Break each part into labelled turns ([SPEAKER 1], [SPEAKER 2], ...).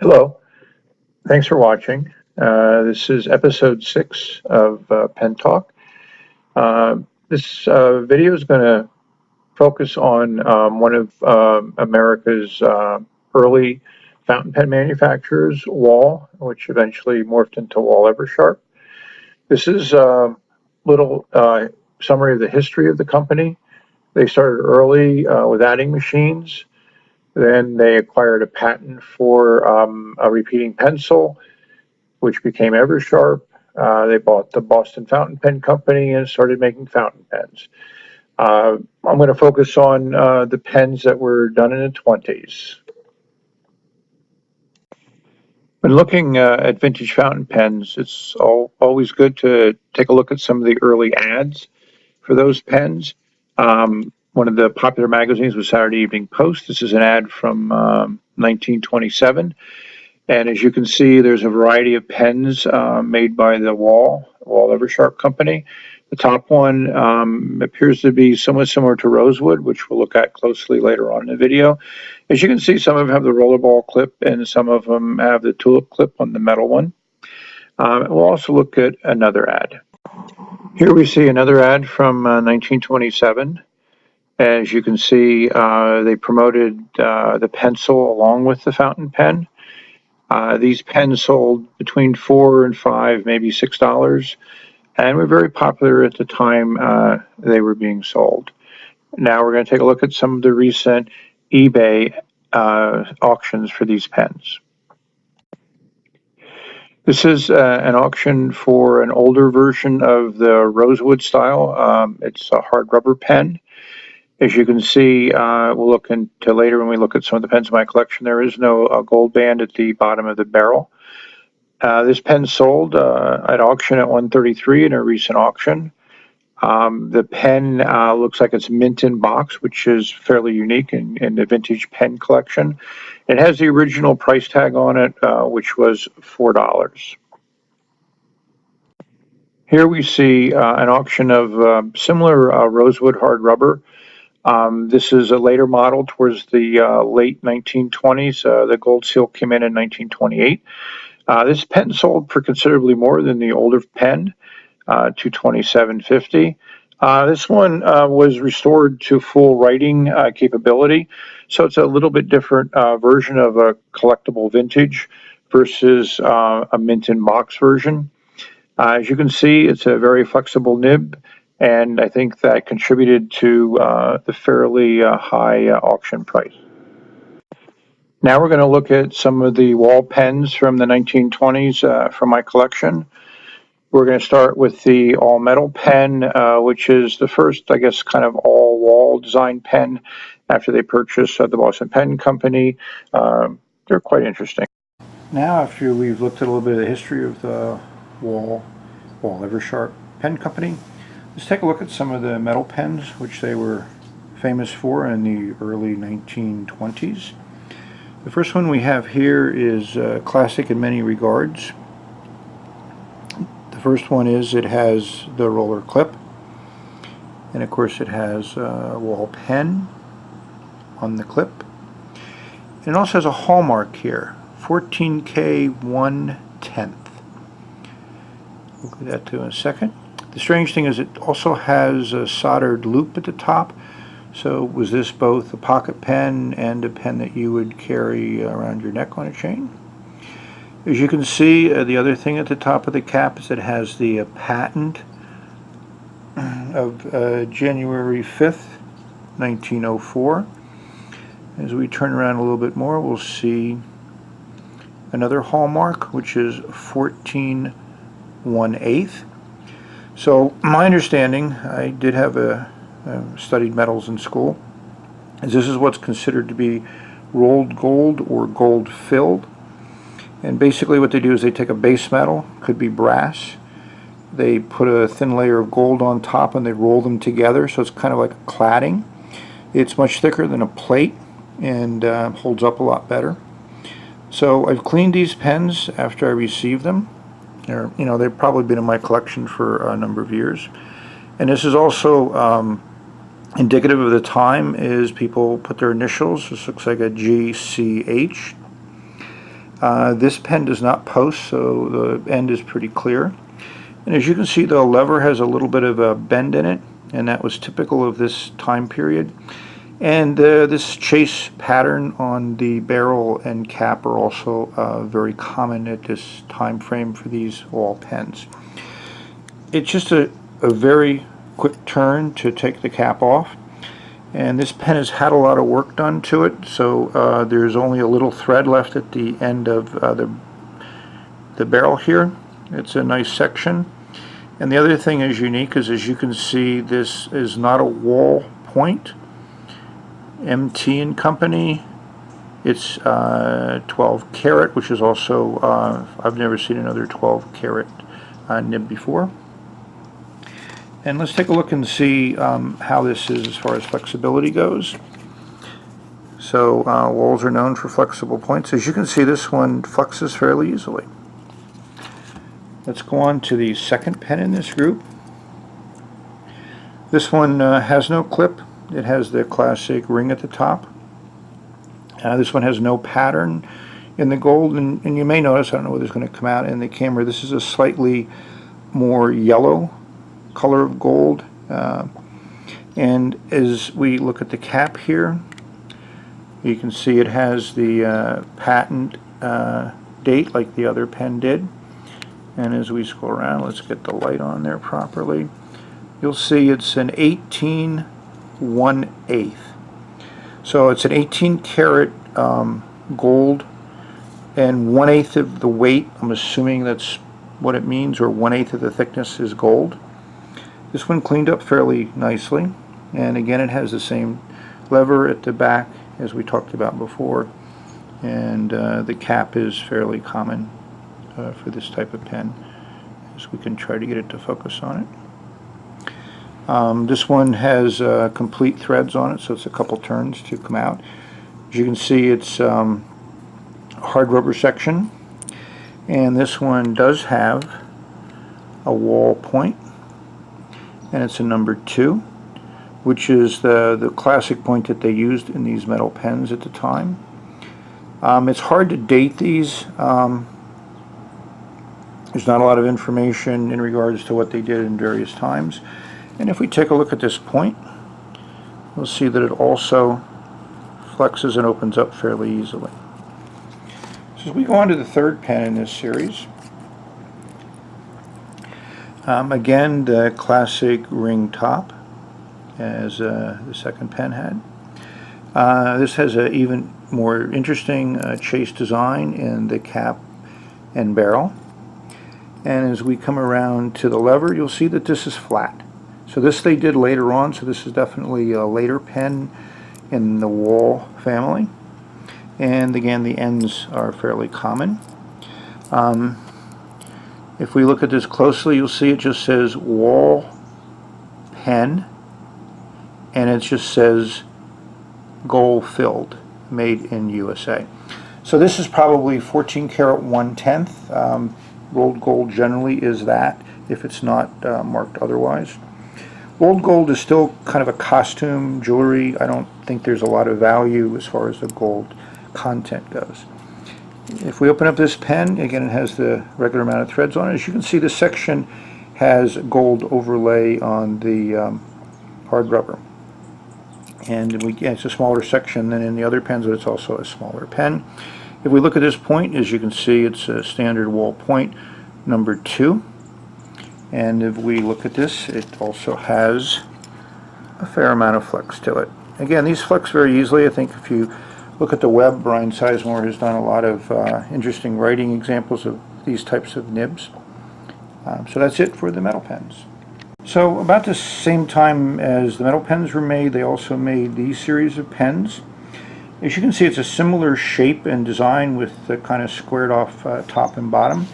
[SPEAKER 1] Hello, thanks for watching. This is episode 6 of Pen Talk. This video is going to focus on one of America's early fountain pen manufacturers, Wahl, which eventually morphed into Wahl Eversharp. This is a little summary of the history of the company. They started early with adding machines. Then they acquired a patent for a repeating pencil, which became Eversharp. They bought the Boston Fountain Pen Company and started making fountain pens. I'm going to focus on the pens that were done in the 20s. When looking at vintage fountain pens, it's always good to take a look at some of the early ads for those pens. One of the popular magazines was Saturday Evening Post. This is an ad from 1927. And as you can see, there's a variety of pens made by the Wahl Eversharp Company. The top one appears to be somewhat similar to Rosewood, which we'll look at closely later on in the video. As you can see, some of them have the rollerball clip and some of them have the tulip clip on the metal one. We'll also look at another ad. Here we see another ad from 1927. As you can see, they promoted the pencil along with the fountain pen. These pens sold between $4 and $5, maybe $6, and were very popular at the time they were being sold. Now we're going to take a look at some of the recent eBay auctions for these pens. This is an auction for an older version of the Rosewood style. It's a hard rubber pen. As you can see, we'll look into later when we look at some of the pens in my collection, there is no gold band at the bottom of the barrel. This pen sold at auction at $133 in a recent auction. The pen looks like it's mint in box, which is fairly unique in the vintage pen collection. It has the original price tag on it, which was $4. Here we see an auction of similar Rosewood hard rubber. This is a later model towards the late 1920s. The gold seal came in 1928. This pen sold for considerably more than the older pen, $227.50. This one was restored to full writing capability, so it's a little bit different version of a collectible vintage versus a mint in box version. As you can see, it's a very flexible nib, and I think that contributed to the fairly high auction price. Now we're going to look at some of the Wahl pens from the 1920s from my collection. We're going to start with the all-metal pen, which is the first, I guess, kind of all-Wahl design pen after they purchased the Boston Pen Company. They're quite interesting. Now, after we've looked at a little bit of the history of the Wahl Eversharp Pen Company, let's take a look at some of the metal pens which they were famous for in the early 1920s. The first one we have here is classic in many regards. The first one is it has the roller clip, and of course it has a Wahl pen on the clip. And it also has a hallmark here, 14K 1/10. We'll get that to in a second. The strange thing is it also has a soldered loop at the top. So was this both a pocket pen and a pen that you would carry around your neck on a chain? As you can see, the other thing at the top of the cap is it has the patent of January 5th, 1904. As we turn around a little bit more, we'll see another hallmark, which is 14 1/8. So my understanding, I did have studied metals in school, is this is what's considered to be rolled gold or gold filled. And basically what they do is they take a base metal, could be brass, they put a thin layer of gold on top and they roll them together, so it's kind of like a cladding. It's much thicker than a plate and holds up a lot better. So I've cleaned these pens after I received them. They've probably been in my collection for a number of years. And this is also indicative of the time, is people put their initials. This looks like a GCH. This pen does not post, so the end is pretty clear. And as you can see, the lever has a little bit of a bend in it, and that was typical of this time period. And this chase pattern on the barrel and cap are also very common at this time frame for these Wahl pens. It's just a very quick turn to take the cap off. And this pen has had a lot of work done to it, so there's only a little thread left at the end of the barrel here. It's a nice section. And the other thing is unique is, as you can see, this is not a Wahl point. MT and Company. It's 12 karat, which is also, I've never seen another 12 karat nib before. And let's take a look and see how this is as far as flexibility goes. So Wahls are known for flexible points. As you can see, this one flexes fairly easily. Let's go on to the second pen in this group. This one has no clip. It has the classic ring at the top. This one has no pattern in the gold, and you may notice, I don't know whether it's going to come out in the camera, this is a slightly more yellow color of gold. And as we look at the cap here, you can see it has the patent date like the other pen did. And as we scroll around, let's get the light on there properly. You'll see it's an 18 1/8. So it's an 18 karat gold, and 1/8 of the weight, I'm assuming that's what it means, or 1/8 of the thickness is gold. This one cleaned up fairly nicely, and again it has the same lever at the back as we talked about before, and the cap is fairly common for this type of pen, as we can try to get it to focus on it. This one has complete threads on it, so it's a couple turns to come out. As you can see, it's hard rubber section, and this one does have a Wahl point, and it's a number 2, which is the classic point that they used in these metal pens at the time. It's hard to date these. There's not a lot of information in regards to what they did in various times. And if we take a look at this point, we'll see that it also flexes and opens up fairly easily. So as we go on to the third pen in this series, again, the classic ring top, as the second pen had. This has an even more interesting chase design in the cap and barrel. And as we come around to the lever, you'll see that this is flat. So this they did later on, so this is definitely a later pen in the Wahl family. And again, the ends are fairly common. If we look at this closely, you'll see it just says Wahl pen, and it just says gold filled, made in USA. So this is probably 14 karat 1/10. Rolled gold generally is that, if it's not marked otherwise. Rolled gold is still kind of a costume jewelry. I don't think there's a lot of value as far as the gold content goes. If we open up this pen, again, it has the regular amount of threads on it. As you can see, this section has gold overlay on the hard rubber. And it's a smaller section than in the other pens, but it's also a smaller pen. If we look at this point, as you can see, it's a standard Wahl point, number 2. And if we look at this, it also has a fair amount of flex to it. Again, these flex very easily. I think if you look at the web, Brian Sizemore has done a lot of interesting writing examples of these types of nibs. So that's it for the metal pens. So about the same time as the metal pens were made, they also made these series of pens. As you can see, it's a similar shape and design with the kind of squared off top and bottom.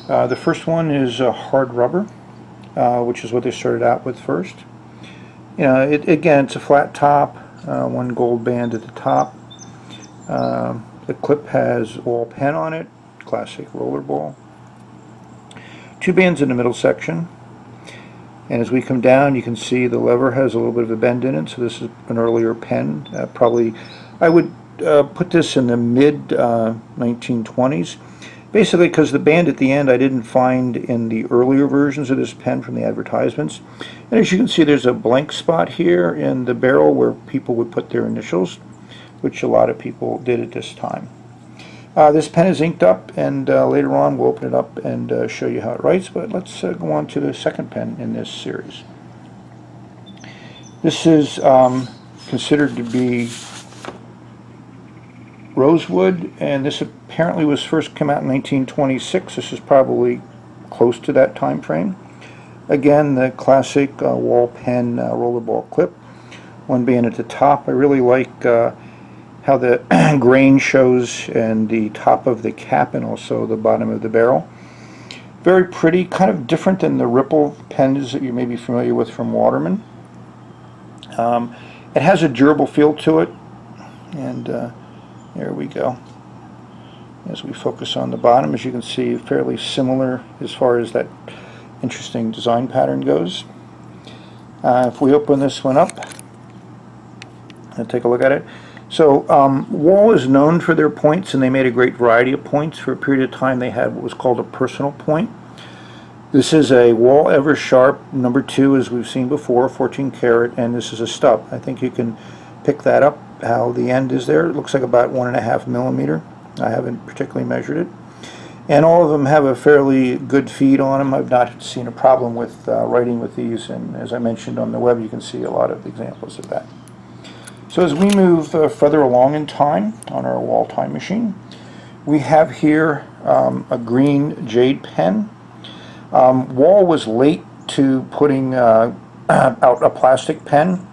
[SPEAKER 1] The first one is hard rubber, which is what they started out with first. You know, again, it's a flat top, one gold band at the top. The clip has Wahl pen on it, classic rollerball. 2 bands in the middle section. And as we come down, you can see the lever has a little bit of a bend in it, so this is an earlier pen. Probably, I would
[SPEAKER 2] put this in the mid 1920s, basically because the band at the end I didn't find in the earlier versions of this pen from the advertisements. And as you can see, there's a blank spot here in the barrel where people would put their initials, which a lot of people did at this time. This pen is inked up, and later on we'll open it up and show you how it writes, but let's go on to the second pen in this series. This is considered to be rosewood, and this apparently was first come out in 1926. This is probably close to that time frame. Again, the classic Wahl pen rollerball clip, one band at the top. I really like how the grain shows and the top of the cap and also the bottom of the barrel. Very pretty, kind of different than the ripple pens that you may be familiar with from Waterman. It has a durable feel to it, and there we go. As we focus on the bottom, as you can see, fairly similar as far as that interesting design pattern goes. If we open this one up and take a look at it. So Wahl is known for their points, and they made a great variety of points. For a period of time they had what was called a personal point. This is a Wahl Eversharp #2, as we've seen before, 14 karat, and this is a stub. I think you can pick that up, how the end is there. It looks like about 1.5 millimeter. I haven't particularly measured it. And all of them have a fairly good feed on them. I've not seen a problem with writing with these, and as I mentioned on the web, you can see a lot of examples of that. So as we move further along in time on our Wahl time machine, we have here a green jade pen. Wahl was late to putting out a plastic pen,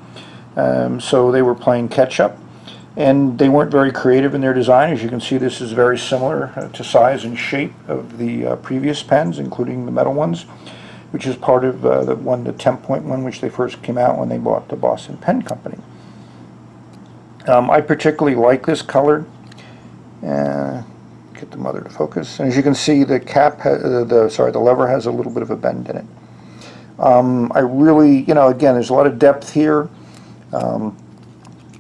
[SPEAKER 2] so they were playing catch up, and they weren't very creative in their design. As you can see, this is very similar to size and shape of the previous pens, including the metal ones, which is part of the temp point one, which they first came out when they bought the Boston Pen Company. I particularly like this color. Get the mother to focus. And as you can see, the cap, the lever has a little bit of a bend in it. I really, again, there's a lot of depth here.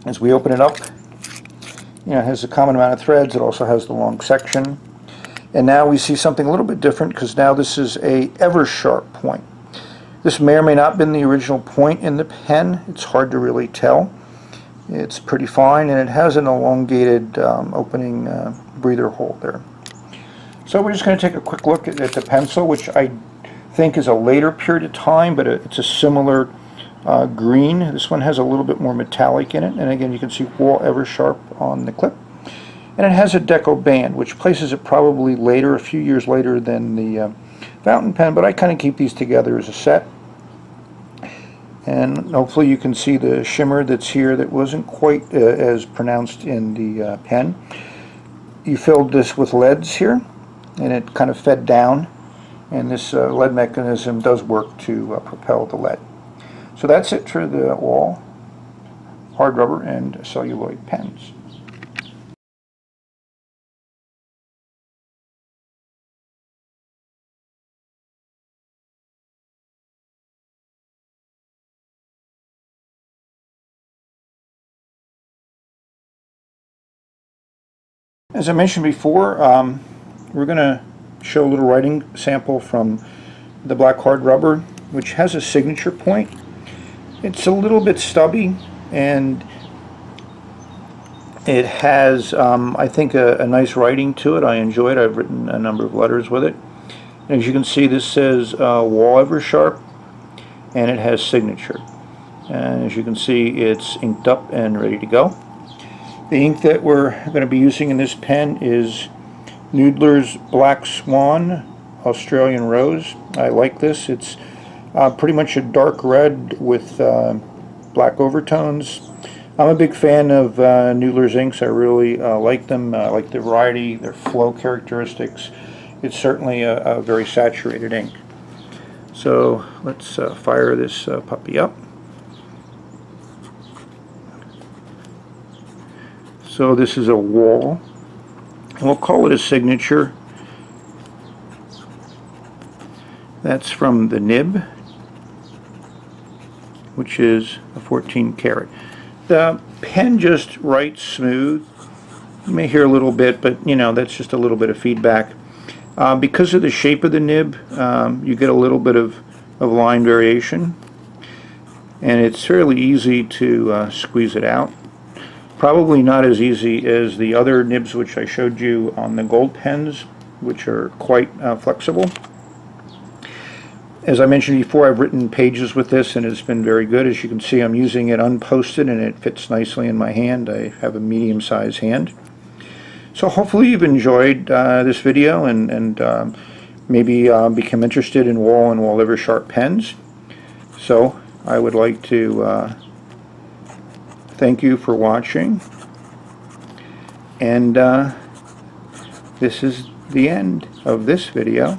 [SPEAKER 2] As we open it up, it has a common amount of threads. It also has the long section. And now we see something a little bit different, because now this is a Eversharp point. This may or may not have been the original point in the pen. It's hard to really tell. It's pretty fine, and it has an elongated opening breather hole there. So we're just going to take a quick look at the pencil, which I think is a later period of time, but it's a similar green. This one has a little bit more metallic in it, and again you can see Wahl Eversharp on the clip. And it has a Deco band, which places it probably later, a few years later than the fountain pen, but I kind of keep these together as a set. And hopefully you can see the shimmer that's here that wasn't quite as pronounced in the pen. You filled this with leads here, and it kind of fed down, and this lead mechanism does work to propel the lead. So that's it for the Wahl hard rubber and celluloid pens. As I mentioned before, we're going to show a little writing sample from the black hard rubber, which has a signature point. It's a little bit stubby, and it has, I think, a nice writing to it. I enjoy it. I've written a number of letters with it. And as you can see, this says Wahl Eversharp, and it has signature. And as you can see, it's inked up and ready to go. The ink that we're going to be using in this pen is Noodler's Black Swan Australian Rose. I like this. It's pretty much a dark red with black overtones. I'm a big fan of Noodler's inks. I really like them. I like the variety, their flow characteristics. It's certainly a very saturated ink. So let's fire this puppy up. So this is a Wahl, and we'll call it a signature. That's from the nib, which is a 14 karat. The pen just writes smooth. You may hear a little bit, but you know, that's just a little bit of feedback. Because of the shape of the nib, you get a little bit of line variation, and it's fairly easy to squeeze it out. Probably not as easy as the other nibs which I showed you on the gold pens, which are quite flexible. As I mentioned before, I've written pages with this and it's been very good. As you can see, I'm using it unposted and it fits nicely in my hand. I have a medium-sized hand. So hopefully you've enjoyed this video and maybe become interested in Wahl and Wahl Eversharp pens. So I would like to thank you for watching, and this is the end of this video.